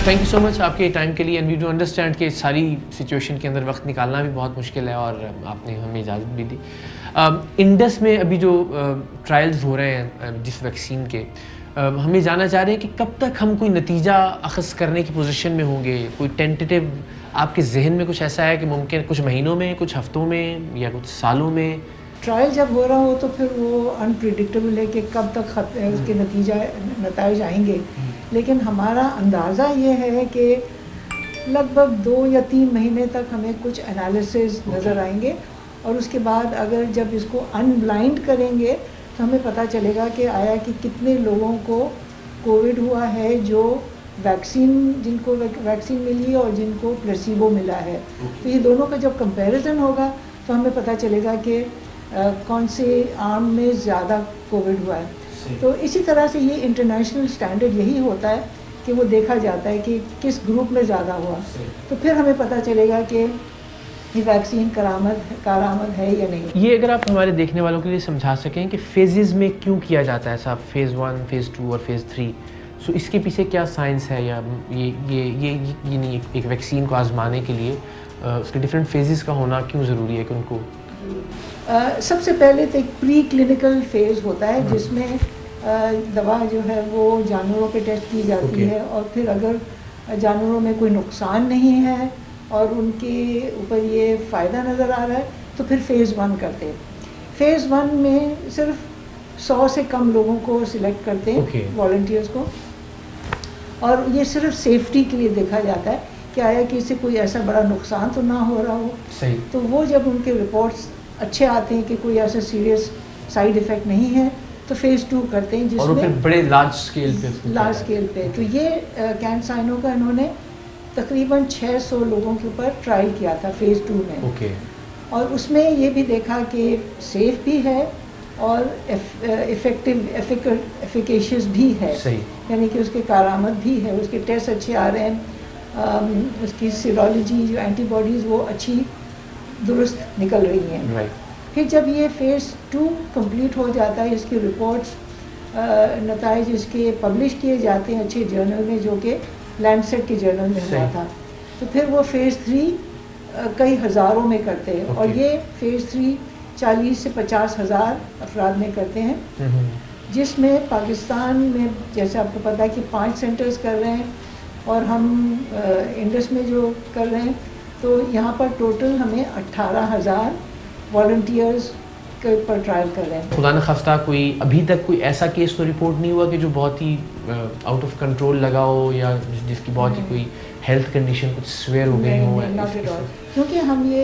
Thank you so مچ آپ کے time کے لیے، اینڈ وی ڈو انڈرسٹینڈ کہ ساری سچویشن کے اندر وقت نکالنا بھی بہت مشکل ہے، اور آپ نے ہمیں اجازت بھی دی. انڈس میں ابھی جو ٹرائلز ہو رہے ہیں جس ویکسین کے، ہمیں جاننا چاہ رہے ہیں کہ کب تک ہم کوئی نتیجہ اخذ کرنے کی پوزیشن میں ہوں گے؟ کوئی ٹینٹیٹیو آپ کے ذہن میں کچھ ایسا ہے کہ ممکن کچھ مہینوں میں، کچھ ہفتوں میں، یا کچھ سالوں میں؟ ٹرائل جب ہو رہا ہو تو پھر وہ انپریڈکٹیبل ہے کہ کب تک اس کے نتائج آئیں گے، لیکن ہمارا اندازہ یہ ہے کہ لگ بھگ 2 یا 3 مہینے تک ہمیں کچھ انالیسز نظر آئیں گے، اور اس کے بعد اگر جب اس کو ان بلائنڈ کریں گے تو ہمیں پتہ چلے گا کہ آیا کہ کتنے لوگوں کو کووڈ ہوا ہے جو جن کو ویکسین ملی اور جن کو پلیسیبو ملا ہے. تو یہ دونوں کا جب کمپیریزن ہوگا تو ہمیں پتہ چلے گا کہ کون سے آرم میں زیادہ کووڈ ہوا ہے. تو اسی طرح سے یہ انٹرنیشنل سٹینڈرڈ یہی ہوتا ہے کہ وہ دیکھا جاتا ہے کہ کس گروپ میں زیادہ ہوا، تو پھر ہمیں پتہ چلے گا کہ یہ ویکسین کارآمد ہے یا نہیں. یہ اگر آپ ہمارے دیکھنے والوں کے لیے سمجھا سکیں کہ فیزز میں کیوں کیا جاتا ہے صاحب، فیز 1، فیز 2 اور فیز 3، سو اس کے پیچھے کیا سائنس ہے، یا یہ نہیں ایک ویکسین کو آزمانے کے لیے اس کے ڈفرینٹ فیزز کا ہونا کیوں ضروری ہے کہ ان کو؟ سب سے پہلے تو ایک پری کلینکل فیز ہوتا ہے جس میں دوا جو ہے وہ جانوروں پہ ٹیسٹ کی جاتی ہے، اور پھر اگر جانوروں میں کوئی نقصان نہیں ہے اور ان کے اوپر یہ فائدہ نظر آ رہا ہے تو پھر فیز 1 کرتے ہیں. فیز 1 میں صرف 100 سے کم لوگوں کو سلیکٹ کرتے ہیں، والنٹیئرس کو، اور یہ صرف سیفٹی کے لیے دیکھا جاتا ہے کہ آیا کہ اس سے کوئی ایسا بڑا نقصان تو نہ ہو رہا ہو. صحیح. تو وہ جب ان کے رپورٹس اچھے آتے ہیں کہ کوئی ایسا سیریس سائیڈ ایفیکٹ نہیں ہے تو فیز 2 کرتے ہیں، جس میں بڑے لارج اسکیل پہ. تو یہ کینٹ سائنو کا انہوں نے تقریباً 600 لوگوں کے اوپر ٹرائل کیا تھا فیز 2 میں، اور اس میں یہ بھی دیکھا کہ سیف بھی ہے اور ایفیکیشیس بھی ہے، یعنی کہ اس کے کارآمد بھی ہے، اس کے ٹیسٹ اچھے آ رہے ہیں، اس کی سیرولوجی جو اینٹی باڈیز وہ اچھی درست نکل رہی ہیں. پھر جب یہ فیز 2 کمپلیٹ ہو جاتا ہے، اس کی رپورٹس نتائج اس کے پبلش کیے جاتے ہیں اچھے جرنل میں، جو کہ لینڈسیٹ کے جرنل میں ہوا تھا. تو پھر وہ فیز 3 کئی ہزاروں میں کرتے ہیں، اور یہ فیز 3 40 سے 50 ہزار افراد میں کرتے ہیں، جس میں پاکستان میں جیسے آپ کو پتہ ہے کہ 5 سینٹرز کر رہے ہیں، اور ہم انڈس میں جو کر رہے ہیں، تو یہاں پر ٹوٹل ہمیں 18,000 والنٹیئرز کے اوپر ٹرائل کر رہے ہیں. خدا نخواستہ کوئی ابھی تک کوئی ایسا کیس تو رپورٹ نہیں ہوا کہ جو بہت ہی آؤٹ آف کنٹرول لگا ہو، یا جس کی بہت ہی کوئی ہیلتھ کنڈیشن کچھ سویئر ہو گئی ہو؟ کیونکہ ہم یہ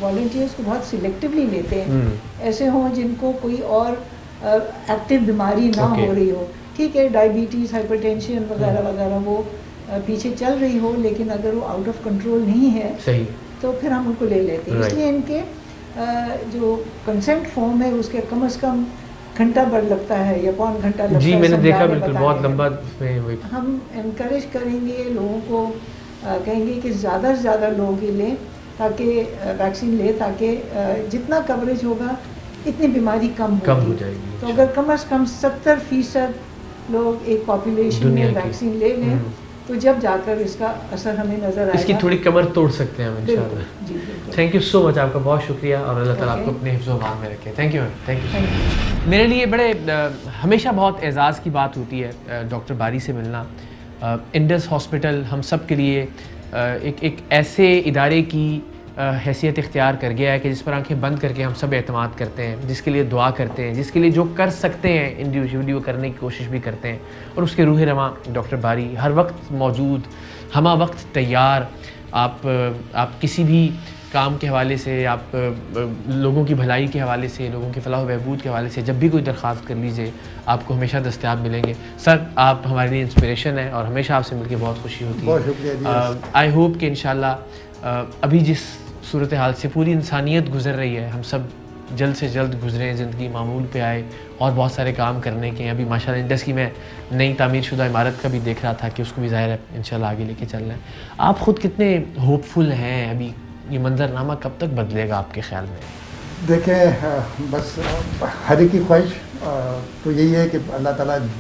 والنٹیئرز کو بہت سلیکٹیولی لیتے ہیں، ایسے ہوں جن کو کوئی اور ایکٹیو بیماری نہ ہو رہی ہو. ٹھیک ہے، ڈائبٹیز، ہائپر ٹینشن وغیرہ وغیرہ وہ پیچھے چل رہی ہو، لیکن اگر وہ آؤٹ آف کنٹرول نہیں ہے تو پھر ہم ان کو لے لیتے ہیں. اس لیے ان کے جو کنسنٹ فارم ہے اس کے کم از کم گھنٹہ بھر لگتا ہے یا پون گھنٹہ لگتا ہے. جی میں نے دیکھا، بالکل بہت لمبا. ہم انکریج کریں گے لوگوں کو، کہیں گے کہ زیادہ سے زیادہ لوگ یہ لیں تاکہ ویکسین لیں، تاکہ جتنا کوریج ہوگا اتنی بیماری کم ہو جائے گی. تو اگر کم از کم 70% لوگ ایک پاپولیشن میں ویکسین لے لیں تو جب جا کر اس کا اثر ہمیں نظر آئے گا. اس کی تھوڑی کمر توڑ سکتے ہیں ہم انشاءاللہ. جی تھینک یو سو مچ، آپ کا بہت شکریہ، اور اللہ تعالیٰ آپ کو اپنے حفظ و امان میں رکھے. Thank you ma'am. Thank you. میرے لیے بڑے ہمیشہ بہت اعزاز کی بات ہوتی ہے ڈاکٹر باری سے ملنا. انڈس ہاسپٹل ہم سب کے لیے ایک ایسے ادارے کی حیثیت اختیار کر گیا ہے کہ جس پر آنکھیں بند کر کے ہم سب اعتماد کرتے ہیں، جس کے لیے دعا کرتے ہیں، جس کے لیے جو کر سکتے ہیں انڈیویجولی وہ کرنے کی کوشش بھی کرتے ہیں. اور اس کے روح رواں ڈاکٹر باری ہر وقت موجود، ہمہ وقت تیار. آپ کسی بھی کام کے حوالے سے، آپ لوگوں کی بھلائی کے حوالے سے، لوگوں کی فلاح و بہبود کے حوالے سے جب بھی کوئی درخواست کر لیجئے آپ کو ہمیشہ دستیاب ملیں گے. سر آپ ہمارے لیے انسپریشن ہیں، اور ہمیشہ آپ سے مل کے بہت خوشی ہوتی ہے. بہت شکریہ. آئی ہوپ کہ انشاءاللہ ابھی جس صورتحال سے پوری انسانیت گزر رہی ہے، ہم سب جلد سے جلد گزریں، زندگی معمول پہ آئے، اور بہت سارے کام کرنے کے ہیں. ابھی ماشاءاللہ انڈس کی میں نئی تعمیر شدہ عمارت کا بھی دیکھ رہا تھا کہ اس کو بھی ظاہر ہے انشاءاللہ آگے لے کے چلنا ہے. آپ خود کتنے ہوپ فل ہیں؟ ابھی یہ منظرنامہ کب تک بدلے گا آپ کے خیال میں؟ دیکھیں، بس ہر ایک کی خواہش تو یہی ہے کہ اللہ تعالیٰ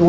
2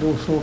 200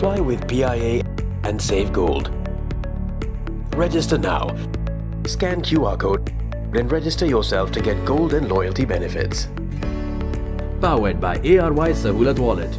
Fly with PIA and save gold. Register now. Scan QR code and register yourself to get gold and loyalty benefits. Powered by ARY Sahulat Wallet.